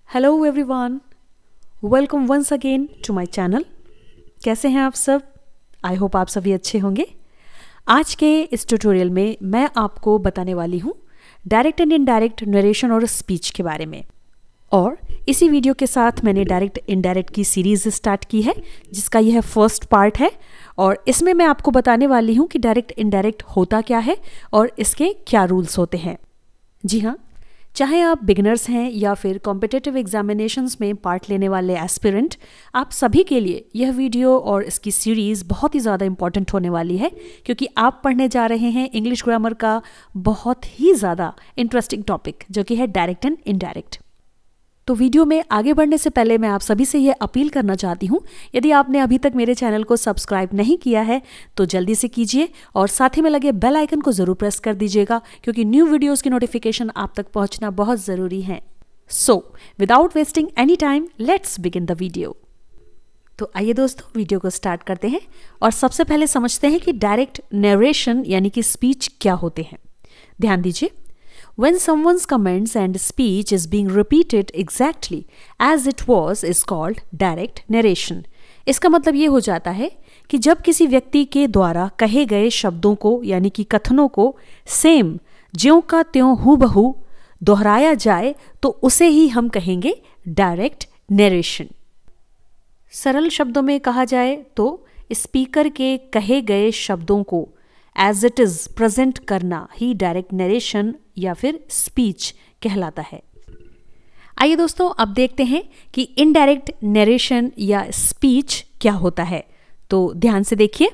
Hello everyone, welcome once again to my channel. कैसे हैं आप सब? आई होप आप सभी अच्छे होंगे। आज के इस ट्यूटोरियल में मैं आपको बताने वाली हूँ डायरेक्ट एंड इनडायरेक्ट नरेशन और स्पीच के बारे में। और इसी वीडियो के साथ मैंने डायरेक्ट इनडायरेक्ट की सीरीज़ स्टार्ट की है, जिसका यह फर्स्ट पार्ट है। और इसमें मैं आपको बताने वाली हूँ कि डायरेक्ट इनडायरेक्ट होता क्या है और इसके क्या रूल्स होते हैं। जी हाँ, चाहे आप बिगिनर्स हैं या फिर कॉम्पिटिटिव एग्जामिनेशंस में पार्ट लेने वाले एस्पिरेंट, आप सभी के लिए यह वीडियो और इसकी सीरीज़ बहुत ही ज़्यादा इंपॉर्टेंट होने वाली है, क्योंकि आप पढ़ने जा रहे हैं इंग्लिश ग्रामर का बहुत ही ज़्यादा इंटरेस्टिंग टॉपिक, जो कि है डायरेक्ट एंड इनडायरेक्ट। तो वीडियो में आगे बढ़ने से पहले मैं आप सभी से यह अपील करना चाहती हूँ, यदि आपने अभी तक मेरे चैनल को सब्सक्राइब नहीं किया है तो जल्दी से कीजिए और साथ ही में लगे बेल आइकन को ज़रूर प्रेस कर दीजिएगा, क्योंकि न्यू वीडियोस की नोटिफिकेशन आप तक पहुँचना बहुत ज़रूरी है। So without wasting any time, let's begin the video. तो आइए दोस्तों, वीडियो को स्टार्ट करते हैं और सबसे पहले समझते हैं कि डायरेक्ट नरेशन यानी कि स्पीच क्या होते हैं। ध्यान दीजिए, when someone's comments and speech is being repeated exactly as it was is called direct narration। इसका मतलब ये हो जाता है कि जब किसी व्यक्ति के द्वारा कहे गए शब्दों को यानी कि कथनों को सेम ज्यों का त्यों हूबहू दोहराया जाए तो उसे ही हम कहेंगे डायरेक्ट नरेशन। सरल शब्दों में कहा जाए तो स्पीकर के कहे गए शब्दों को एज इट इज प्रेजेंट करना ही डायरेक्ट नरेशन या फिर स्पीच कहलाता है। आइए दोस्तों, अब देखते हैं कि इनडायरेक्ट नरेशन या स्पीच क्या होता है। तो ध्यान से देखिए,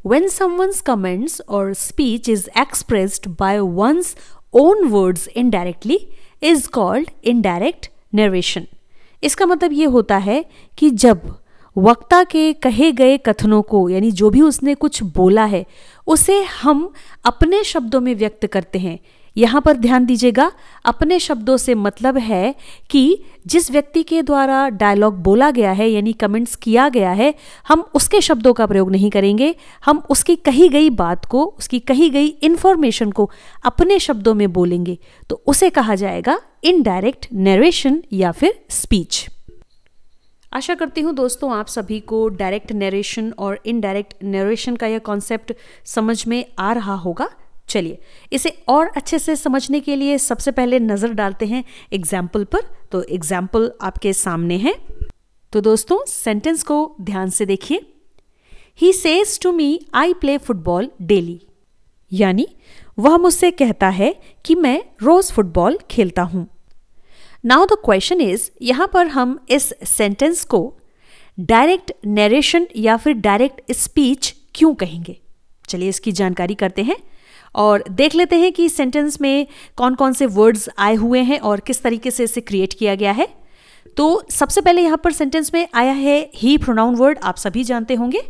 when someone's comments or speech is expressed by one's own words indirectly is called indirect narration। इसका मतलब ये होता है कि जब वक्ता के कहे गए कथनों को यानी जो भी उसने कुछ बोला है उसे हम अपने शब्दों में व्यक्त करते हैं। यहाँ पर ध्यान दीजिएगा, अपने शब्दों से मतलब है कि जिस व्यक्ति के द्वारा डायलॉग बोला गया है यानी कमेंट्स किया गया है, हम उसके शब्दों का प्रयोग नहीं करेंगे। हम उसकी कही गई बात को, उसकी कही गई इंफॉर्मेशन को अपने शब्दों में बोलेंगे, तो उसे कहा जाएगा इनडायरेक्ट नरेशन या फिर स्पीच। आशा करती हूँ दोस्तों आप सभी को डायरेक्ट नरेशन और इनडायरेक्ट नरेशन का यह कॉन्सेप्ट समझ में आ रहा होगा। चलिए, इसे और अच्छे से समझने के लिए सबसे पहले नज़र डालते हैं एग्जाम्पल पर। तो एग्जाम्पल आपके सामने है। तो दोस्तों, सेंटेंस को ध्यान से देखिए। He says to me I play football daily, यानी वह मुझसे कहता है कि मैं रोज फुटबॉल खेलता हूं। नाउ द क्वेश्चन इज, यहां पर हम इस सेंटेंस को डायरेक्ट नरेशन या फिर डायरेक्ट स्पीच क्यों कहेंगे? चलिए इसकी जानकारी करते हैं और देख लेते हैं कि सेंटेंस में कौन कौन से वर्ड्स आए हुए हैं और किस तरीके से इसे क्रिएट किया गया है। तो सबसे पहले यहाँ पर सेंटेंस में आया है ही प्रोनाउन वर्ड, आप सभी जानते होंगे।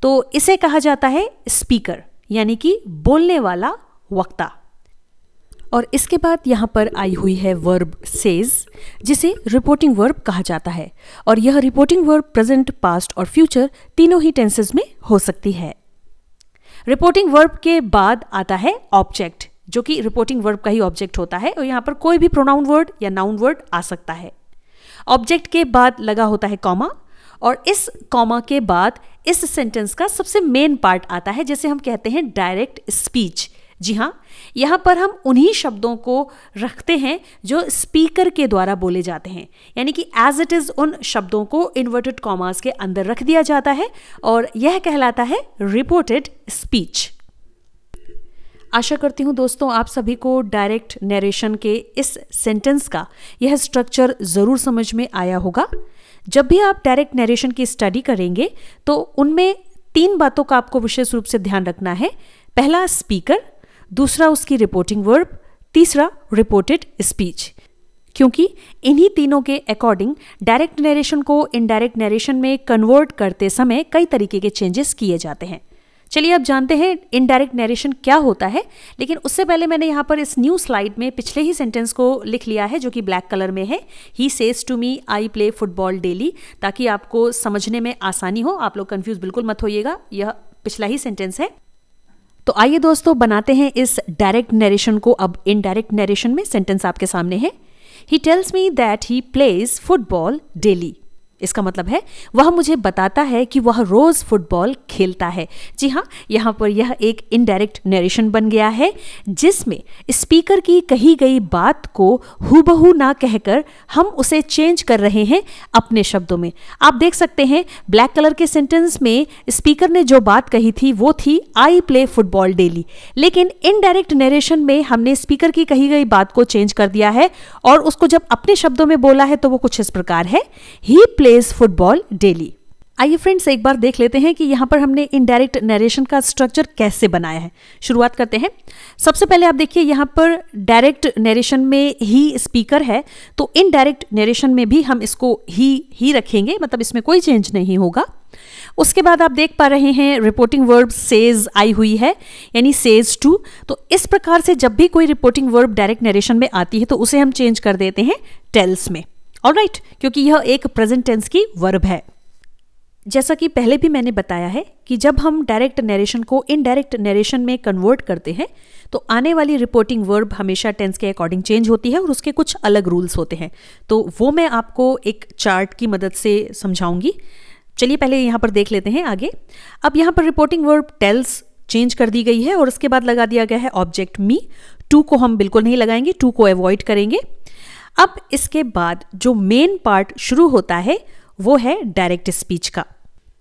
तो इसे कहा जाता है स्पीकर, यानी कि बोलने वाला वक्ता। और इसके बाद यहाँ पर आई हुई है वर्ब सेज, जिसे रिपोर्टिंग वर्ब कहा जाता है। और यह रिपोर्टिंग वर्ब प्रेजेंट, पास्ट और फ्यूचर तीनों ही टेंसेस में हो सकती है। रिपोर्टिंग वर्ब के बाद आता है ऑब्जेक्ट, जो कि रिपोर्टिंग वर्ब का ही ऑब्जेक्ट होता है। और यहाँ पर कोई भी प्रोनाउन वर्ड या नाउन वर्ड आ सकता है। ऑब्जेक्ट के बाद लगा होता है कॉमा, और इस कॉमा के बाद इस सेंटेंस का सबसे मेन पार्ट आता है, जिसे हम कहते हैं डायरेक्ट स्पीच। जी हाँ, यहाँ पर हम उन्हीं शब्दों को रखते हैं जो स्पीकर के द्वारा बोले जाते हैं, यानी कि एज इट इज उन शब्दों को इन्वर्टेड कॉमास के अंदर रख दिया जाता है और यह कहलाता है रिपोर्टेड स्पीच। आशा करती हूँ दोस्तों आप सभी को डायरेक्ट नरेशन के इस सेंटेंस का यह स्ट्रक्चर ज़रूर समझ में आया होगा। जब भी आप डायरेक्ट नरेशन की स्टडी करेंगे तो उनमें 3 बातों का आपको विशेष रूप से ध्यान रखना है। पहला स्पीकर, दूसरा उसकी रिपोर्टिंग वर्ब, तीसरा रिपोर्टेड स्पीच। क्योंकि इन्हीं तीनों के अकॉर्डिंग डायरेक्ट नरेशन को इनडायरेक्ट नरेशन में कन्वर्ट करते समय कई तरीके के चेंजेस किए जाते हैं। चलिए अब जानते हैं इनडायरेक्ट नरेशन क्या होता है। लेकिन उससे पहले मैंने यहाँ पर इस न्यू स्लाइड में पिछले ही सेंटेंस को लिख लिया है, जो कि ब्लैक कलर में है। He says to me I play football daily, ताकि आपको समझने में आसानी हो। आप लोग कंफ्यूज बिल्कुल मत होइएगा, यह पिछला ही सेंटेंस है। तो आइए दोस्तों बनाते हैं इस डायरेक्ट नरेशन को अब इनडायरेक्ट नरेशन में। सेंटेंस आपके सामने है। He tells me that he plays football daily. इसका मतलब है वह मुझे बताता है कि वह रोज फुटबॉल खेलता है। जी हाँ, यहाँ पर यह एक इनडायरेक्ट नरेशन बन गया है जिसमें स्पीकर की कही गई बात को हूबहू ना कहकर हम उसे चेंज कर रहे हैं अपने शब्दों में। आप देख सकते हैं ब्लैक कलर के सेंटेंस में स्पीकर ने जो बात कही थी वो थी आई प्ले फुटबॉल डेली, लेकिन इनडायरेक्ट नरेशन में हमने स्पीकर की कही गई बात को चेंज कर दिया है और उसको जब अपने शब्दों में बोला है तो वो कुछ इस प्रकार है, ही प्लेज फुटबॉल डेली। आइए फ्रेंड्स एक बार देख लेते हैं कि यहाँ पर हमने इनडायरेक्ट नरेशन का स्ट्रक्चर कैसे बनाया है। शुरुआत करते हैं। सबसे पहले आप देखिए यहाँ पर डायरेक्ट नरेशन में ही स्पीकर है, तो इनडायरेक्ट नरेशन में भी हम इसको ही रखेंगे, मतलब इसमें कोई चेंज नहीं होगा। उसके बाद आप देख पा रहे हैं रिपोर्टिंग वर्ब सेज आई हुई है, यानी सेज टू। तो इस प्रकार से जब भी कोई रिपोर्टिंग वर्ब डायरेक्ट नरेशन में आती है तो उसे हम चेंज कर देते हैं टेल्स में। ऑलराइट, क्योंकि यह एक प्रेजेंट टेंस की वर्ब है। जैसा कि पहले भी मैंने बताया है कि जब हम डायरेक्ट नरेशन को इनडायरेक्ट नरेशन में कन्वर्ट करते हैं तो आने वाली रिपोर्टिंग वर्ब हमेशा टेंस के अकॉर्डिंग चेंज होती है और उसके कुछ अलग रूल्स होते हैं। तो वो मैं आपको एक चार्ट की मदद से समझाऊंगी। चलिए पहले यहाँ पर देख लेते हैं आगे। अब यहाँ पर रिपोर्टिंग वर्ब टेल्स चेंज कर दी गई है और उसके बाद लगा दिया गया है ऑब्जेक्ट मी। टू को हम बिल्कुल नहीं लगाएंगे, टू को अवॉइड करेंगे। अब इसके बाद जो मेन पार्ट शुरू होता है वो है डायरेक्ट स्पीच का।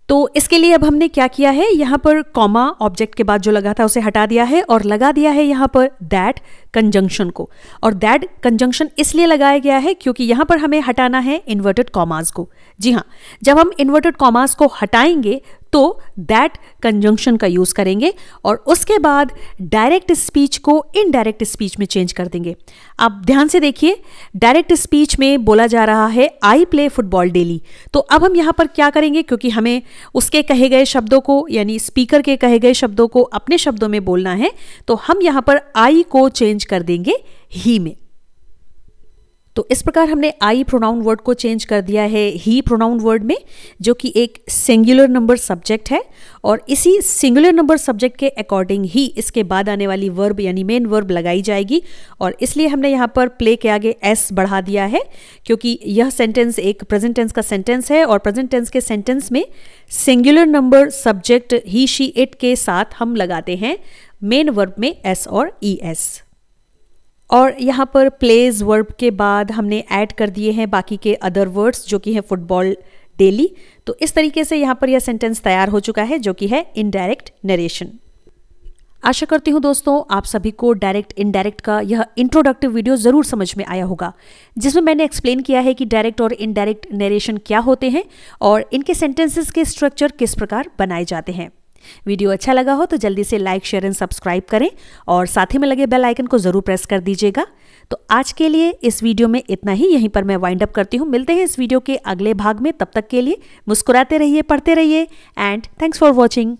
तो इसके लिए अब हमने क्या किया है, यहाँ पर कॉमा ऑब्जेक्ट के बाद जो लगा था उसे हटा दिया है और लगा दिया है यहाँ पर दैट कंजंक्शन को। और दैट कंजंक्शन इसलिए लगाया गया है क्योंकि यहाँ पर हमें हटाना है इन्वर्टेड कॉमास को। जी हाँ, जब हम इन्वर्टेड कॉमास को हटाएंगे तो दैट कंजंक्शन का यूज करेंगे और उसके बाद डायरेक्ट स्पीच को इनडायरेक्ट स्पीच में चेंज कर देंगे। आप ध्यान से देखिए, डायरेक्ट स्पीच में बोला जा रहा है आई प्ले फुटबॉल डेली। तो अब हम यहाँ पर क्या करेंगे, क्योंकि हमें उसके कहे गए शब्दों को यानी स्पीकर के कहे गए शब्दों को अपने शब्दों में बोलना है, तो हम यहाँ पर आई को चेंज कर देंगे ही में। तो इस प्रकार हमने आई प्रोनाउन वर्ड को चेंज कर दिया है ही प्रोनाउन वर्ड में, जो कि एक सिंगुलर नंबर सब्जेक्ट है और इसी सिंगुलर नंबर सब्जेक्ट के अकॉर्डिंग ही इसके बाद आने वाली वर्ब यानी मेन वर्ब लगाई जाएगी। और इसलिए हमने यहाँ पर प्ले के आगे एस बढ़ा दिया है क्योंकि यह सेंटेंस एक प्रेजेंट टेंस का सेंटेंस है और प्रेजेंट टेंस के सेंटेंस में singular number subject he she it के साथ हम लगाते हैं मेन वर्ब में एस और ई एस। और यहाँ पर प्लेज वर्ब के बाद हमने ऐड कर दिए हैं बाकी के अदर वर्ड्स जो कि है फुटबॉल डेली। तो इस तरीके से यहाँ पर यह सेंटेंस तैयार हो चुका है जो कि है इनडायरेक्ट नरेशन। आशा करती हूँ दोस्तों आप सभी को डायरेक्ट इनडायरेक्ट का यह इंट्रोडक्टिव वीडियो ज़रूर समझ में आया होगा, जिसमें मैंने एक्सप्लेन किया है कि डायरेक्ट और इनडायरेक्ट नरेशन क्या होते हैं और इनके सेंटेंसेस के स्ट्रक्चर किस प्रकार बनाए जाते हैं। वीडियो अच्छा लगा हो तो जल्दी से लाइक शेयर एंड सब्सक्राइब करें और साथ ही में लगे बेल आइकन को जरूर प्रेस कर दीजिएगा। तो आज के लिए इस वीडियो में इतना ही, यहीं पर मैं वाइंड अप करती हूँ। मिलते हैं इस वीडियो के अगले भाग में, तब तक के लिए मुस्कुराते रहिए, पढ़ते रहिए एंड थैंक्स फॉर वॉचिंग।